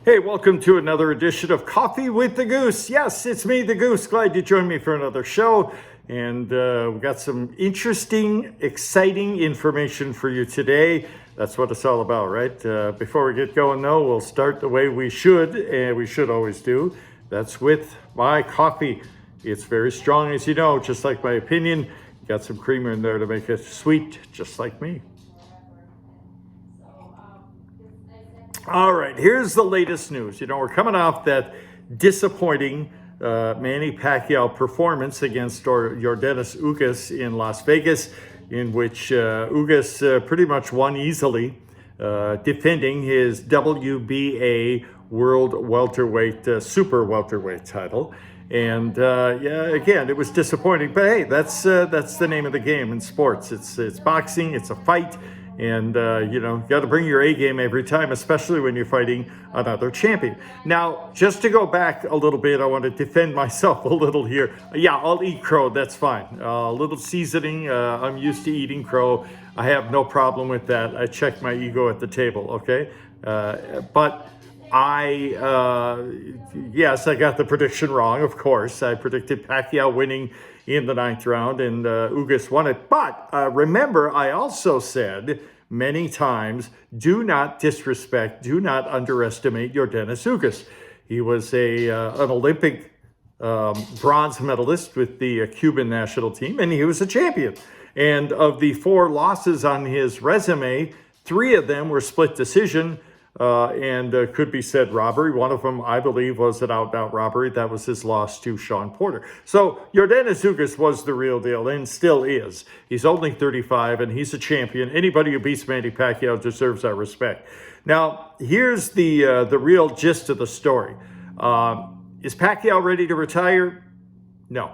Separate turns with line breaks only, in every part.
Hey, welcome to another edition of Coffee with the Goose. Yes, it's me, the Goose. Glad you joined me for another show. And we've got some interesting, exciting information for you today. That's what it's all about, right? Before we get going, though, we'll start the way we should, and we should always do. That's with my coffee. It's very strong, as you know, just like my opinion. Got some creamer in there to make it sweet, just like me. All right, here's the latest news. We're coming off that disappointing Manny Pacquiao performance against Yordenis Ugas in Las Vegas, in which Ugas pretty much won easily, defending his WBA World Welterweight, Super Welterweight title. And yeah, again, it was disappointing. But hey, that's the name of the game in sports. It's boxing. It's a fight. And, you got to bring your A game every time, especially when you're fighting another champion. Now, just to go back a little bit, I want to defend myself a little here. Yeah, I'll eat crow. That's fine. A little seasoning. I'm used to eating crow. I have no problem with that. I check my ego at the table, okay? But yes, I got the prediction wrong, of course. I predicted Pacquiao winning in the 9th round, and Ugas won it. But remember, I also said many times, do not disrespect, do not underestimate Yordenis Ugas. He was an Olympic bronze medalist with the Cuban national team, and he was a champion. And of the 4 losses on his resume, 3 of them were split decision, and could be said robbery. One of them, I believe, was an out-and-out robbery. That was his loss to Sean Porter. So Yordenis Ugas was the real deal and still is. He's only 35 and he's a champion. Anybody who beats Manny Pacquiao deserves our respect. Now, here's the real gist of the story. Is Pacquiao ready to retire? No.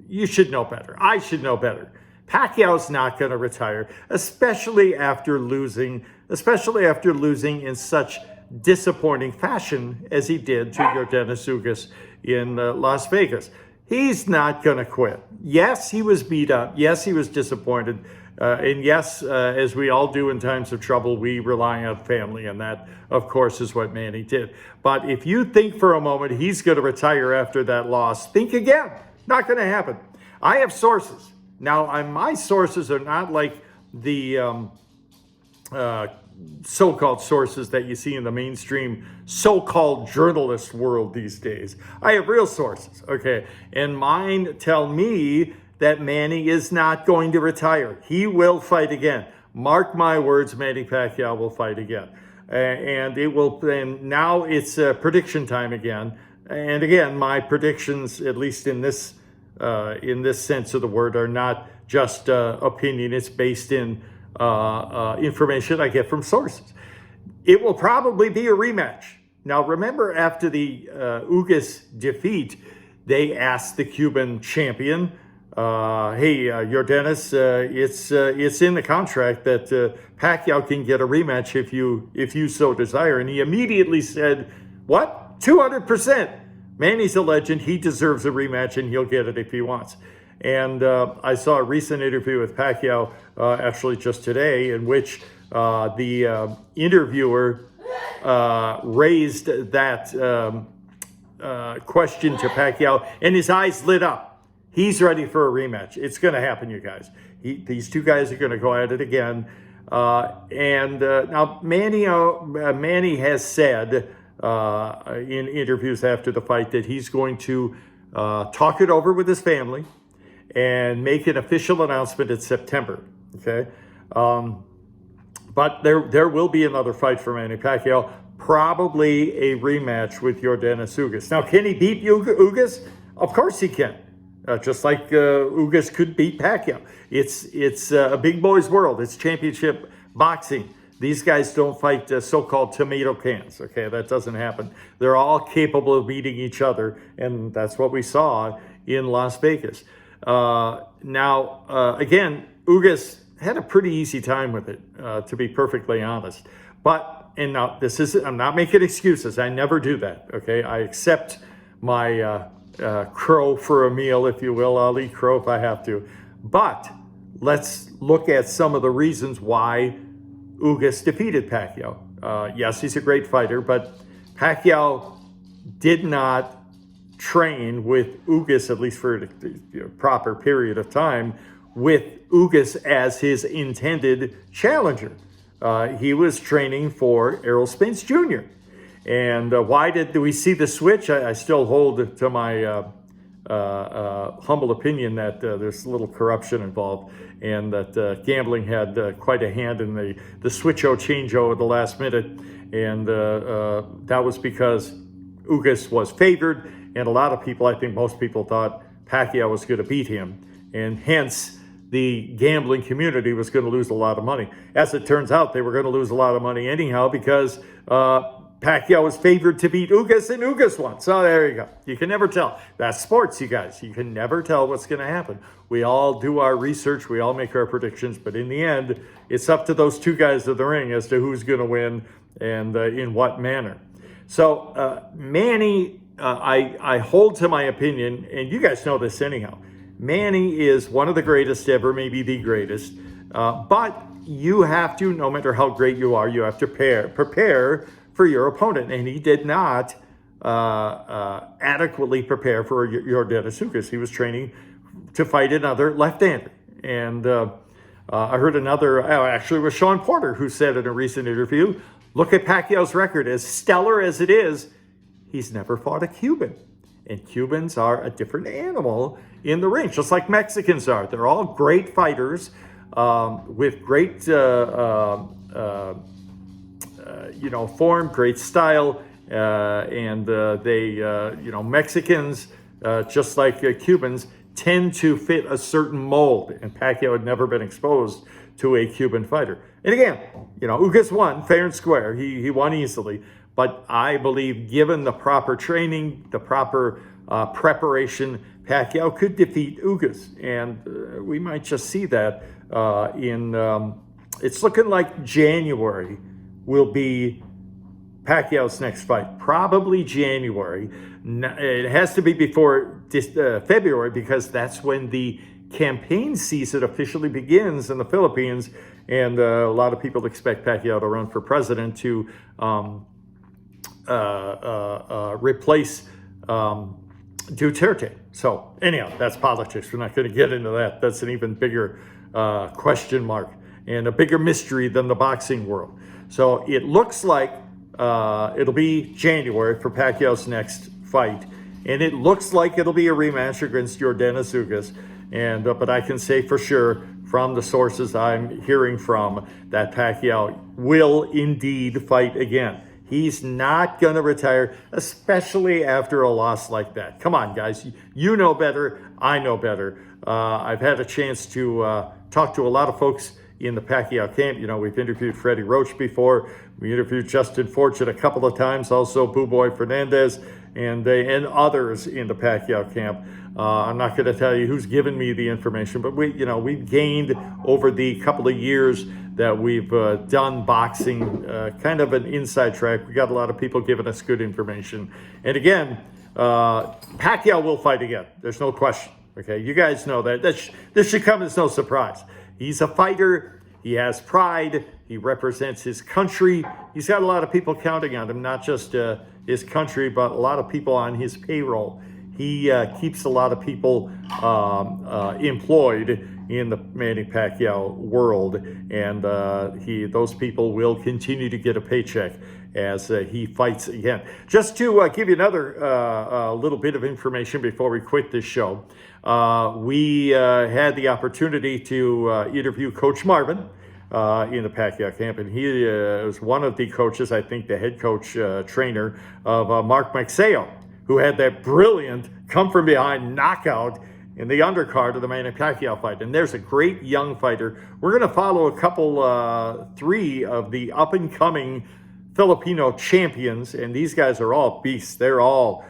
You should know better. I should know better. Pacquiao's not going to retire, especially after losing in such disappointing fashion as he did to Yordenis Ugas in Las Vegas. He's not going to quit. Yes, he was beat up. Yes, he was disappointed. And yes, as we all do in times of trouble, we rely on family. And that, of course, is what Manny did. But if you think for a moment he's going to retire after that loss, think again. Not going to happen. I have sources. Now, my sources are not like the so-called sources that you see in the mainstream so-called journalist world these days. I have real sources, okay? And mine tell me that Manny is not going to retire. He will fight again. Mark my words, Manny Pacquiao will fight again. And it will. And now it's prediction time again. And again, my predictions, at least in this sense of the word, are not just opinion. It's based in information I get from sources. It will probably be a rematch. Now, remember, after the Ugas defeat, they asked the Cuban champion, hey, Yordenis, it's in the contract that Pacquiao can get a rematch if you so desire. And he immediately said, what? 200%. Manny's a legend. He deserves a rematch, and he'll get it if he wants. And I saw a recent interview with Pacquiao, actually just today, in which the interviewer raised that question to Pacquiao, and his eyes lit up. He's ready for a rematch. It's going to happen, you guys. These two guys are going to go at it again. And now Manny has said in interviews after the fight that he's going to talk it over with his family and make an official announcement in September, okay? But there will be another fight for Manny Pacquiao, probably a rematch with Yordenis Ugas. Now, can he beat Ugas? Of course he can. Just like Ugas could beat Pacquiao. It's a big boy's world. It's championship boxing. These guys don't fight so-called tomato cans, okay? That doesn't happen. They're all capable of beating each other, and that's what we saw in Las Vegas. Now, again, Ugas had a pretty easy time with it, to be perfectly honest. But, and now I'm not making excuses. I never do that, okay? I accept my crow for a meal, if you will. I'll eat crow if I have to. But let's look at some of the reasons why Ugas defeated Pacquiao. Yes, he's a great fighter, but Pacquiao did not train with Ugas, at least for a proper period of time, with Ugas as his intended challenger. He was training for Errol Spence Jr. And why did we see the switch? I still hold to my humble opinion that there's a little corruption involved, and that gambling had quite a hand in the switch-o change-o at the last minute. And that was because Ugas was favored, and a lot of people, I think most people, thought Pacquiao was going to beat him, and hence the gambling community was going to lose a lot of money. As it turns out, they were going to lose a lot of money anyhow, because Pacquiao was favored to beat Ugas, and Ugas won. So there you go. You can never tell. That's sports, you guys. You can never tell what's going to happen. We all do our research. We all make our predictions. But in the end, it's up to those two guys in the ring as to who's going to win and in what manner. So Manny, I hold to my opinion, and you guys know this anyhow. Manny is one of the greatest ever, maybe the greatest. But you have to, no matter how great you are, you have to prepare for your opponent. And he did not adequately prepare for Yordenis Ugas. He was training to fight another left-hander. And I heard another, actually it was Sean Porter, who said in a recent interview, look at Pacquiao's record. As stellar as it is, he's never fought a Cuban. And Cubans are a different animal in the ring, just like Mexicans are. They're all great fighters with great form, great style, and Mexicans, just like Cubans, tend to fit a certain mold, and Pacquiao had never been exposed to a Cuban fighter. And again, Ugas won fair and square. He won easily, but I believe given the proper training, the proper preparation, Pacquiao could defeat Ugas, and we might just see that it's looking like January will be Pacquiao's next fight. Probably January. It has to be before February, because that's when the campaign season officially begins in the Philippines, and a lot of people expect Pacquiao to run for president to replace Duterte. So anyhow, that's politics. We're not going to get into that. That's an even bigger question mark and a bigger mystery than the boxing world. So it looks like it'll be January for Pacquiao's next fight, and it looks like it'll be a rematch against Yordenis Ugas. And but I can say for sure from the sources I'm hearing from that Pacquiao will indeed fight again. He's not going to retire, especially after a loss like that. Come on, guys. You know better. I know better. I've had a chance to talk to a lot of folks in the Pacquiao camp. We've interviewed Freddie Roach before. We interviewed Justin Fortune a couple of times, also Boo Boy Fernandez, and others in the Pacquiao camp. I'm not going to tell you who's given me the information, but we've gained over the couple of years that we've done boxing kind of an inside track. We got a lot of people giving us good information. And again, Pacquiao will fight again. There's no question. Okay, you guys know that. This should come as no surprise. He's a fighter. He has pride. He represents his country. He's got a lot of people counting on him, not just his country, but a lot of people on his payroll. He keeps a lot of people employed in the Manny Pacquiao world, and those people will continue to get a paycheck as he fights again. Just to give you another little bit of information before we quit this show, we had the opportunity to interview Coach Marvin in the Pacquiao camp, and he was one of the coaches, I think the head coach trainer of Mark Maxeo, who had that brilliant come-from-behind knockout in the undercard of the Manny Pacquiao fight. And there's a great young fighter. We're going to follow a couple, three of the up-and-coming Filipino champions, and these guys are all beasts. They're all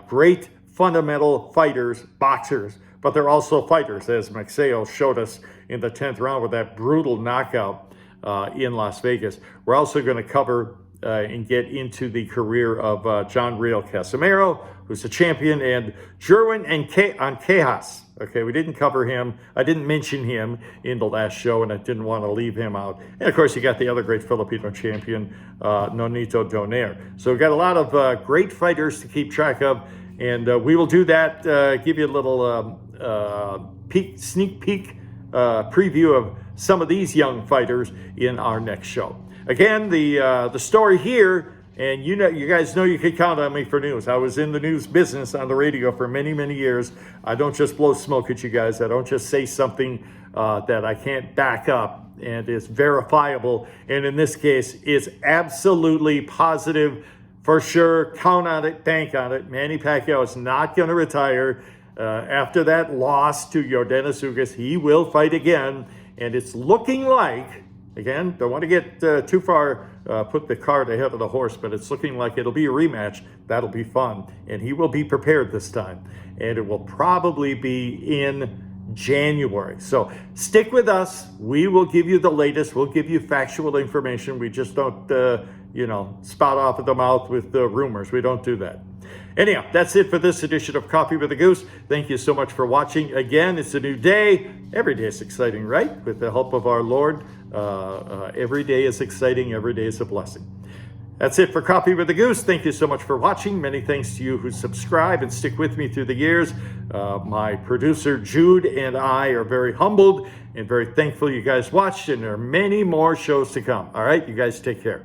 great fundamental fighters, boxers, but they're also fighters, as Maxeo showed us in the 10th round with that brutal knockout in Las Vegas. We're also going to cover and get into the career of John Real Casimiro, who's a champion, and Jerwin and Anquejas. Okay, we didn't cover him. I didn't mention him in the last show, and I didn't want to leave him out. And of course, you got the other great Filipino champion, Nonito Donaire. So we've got a lot of great fighters to keep track of, and we will do that. Give you a little sneak peek preview of some of these young fighters in our next show. Again, the story here. And you guys know you can count on me for news. I was in the news business on the radio for many, many years. I don't just blow smoke at you guys. I don't just say something that I can't back up and is verifiable. And in this case, it's absolutely positive for sure. Count on it, bank on it. Manny Pacquiao is not going to retire. After that loss to Yordenis Ugas, he will fight again. And it's looking like, again, don't want to get too far, put the cart ahead of the horse, but it's looking like it'll be a rematch. That'll be fun. And he will be prepared this time. And it will probably be in January. So stick with us. We will give you the latest. We'll give you factual information. We just don't, spout off at the mouth with rumors. We don't do that. Anyhow, that's it for this edition of Coffee with a Goose. Thank you so much for watching. Again, it's a new day. Every day is exciting, right? With the help of our Lord, every day is exciting. Every day is a blessing. That's it for Coffee with a Goose. Thank you so much for watching. Many thanks to you who subscribe and stick with me through the years. My producer, Jude, and I are very humbled and very thankful you guys watched, and there are many more shows to come. All right, you guys take care.